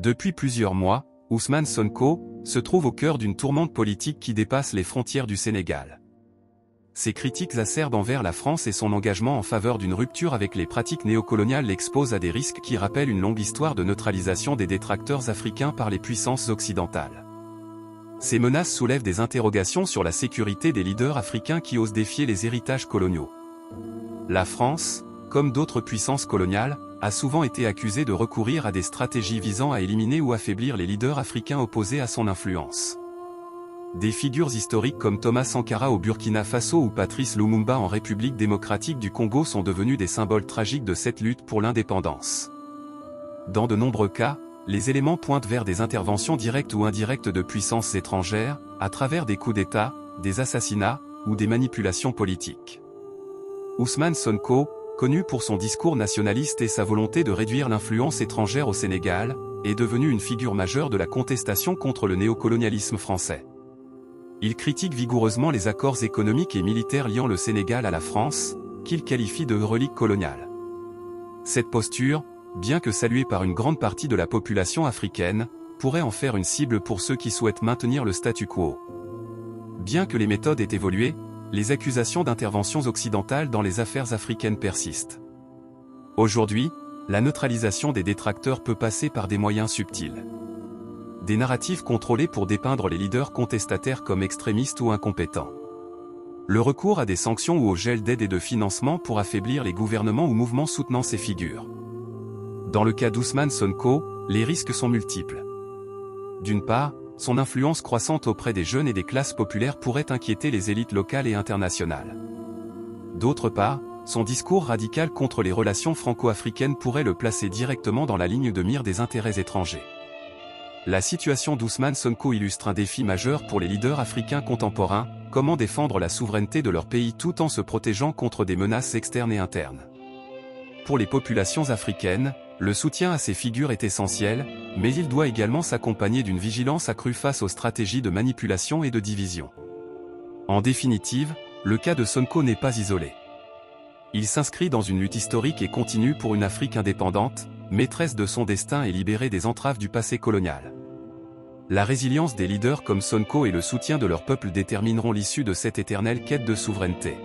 Depuis plusieurs mois, Ousmane Sonko se trouve au cœur d'une tourmente politique qui dépasse les frontières du Sénégal. Ses critiques acerbes envers la France et son engagement en faveur d'une rupture avec les pratiques néocoloniales l'exposent à des risques qui rappellent une longue histoire de neutralisation des détracteurs africains par les puissances occidentales. Ces menaces soulèvent des interrogations sur la sécurité des leaders africains qui osent défier les héritages coloniaux. La France, comme d'autres puissances coloniales, a souvent été accusée de recourir à des stratégies visant à éliminer ou affaiblir les leaders africains opposés à son influence. Des figures historiques comme Thomas Sankara au Burkina Faso ou Patrice Lumumba en République démocratique du Congo sont devenus des symboles tragiques de cette lutte pour l'indépendance. Dans de nombreux cas, les éléments pointent vers des interventions directes ou indirectes de puissances étrangères, à travers des coups d'État, des assassinats, ou des manipulations politiques. Ousmane Sonko, connu pour son discours nationaliste et sa volonté de réduire l'influence étrangère au Sénégal, est devenu une figure majeure de la contestation contre le néocolonialisme français. Il critique vigoureusement les accords économiques et militaires liant le Sénégal à la France, qu'il qualifie de reliques coloniales. Cette posture, bien que saluée par une grande partie de la population africaine, pourrait en faire une cible pour ceux qui souhaitent maintenir le statu quo. Bien que les méthodes aient évolué, les accusations d'interventions occidentales dans les affaires africaines persistent. Aujourd'hui, la neutralisation des détracteurs peut passer par des moyens subtils. Des narratifs contrôlés pour dépeindre les leaders contestataires comme extrémistes ou incompétents. Le recours à des sanctions ou au gel d'aide et de financement pour affaiblir les gouvernements ou mouvements soutenant ces figures. Dans le cas d'Ousmane Sonko, les risques sont multiples. D'une part, son influence croissante auprès des jeunes et des classes populaires pourrait inquiéter les élites locales et internationales. D'autre part, son discours radical contre les relations franco-africaines pourrait le placer directement dans la ligne de mire des intérêts étrangers. La situation d'Ousmane Sonko illustre un défi majeur pour les leaders africains contemporains: comment défendre la souveraineté de leur pays tout en se protégeant contre des menaces externes et internes. Pour les populations africaines, le soutien à ces figures est essentiel, mais il doit également s'accompagner d'une vigilance accrue face aux stratégies de manipulation et de division. En définitive, le cas de Sonko n'est pas isolé. Il s'inscrit dans une lutte historique et continue pour une Afrique indépendante, maîtresse de son destin et libérée des entraves du passé colonial. La résilience des leaders comme Sonko et le soutien de leur peuple détermineront l'issue de cette éternelle quête de souveraineté.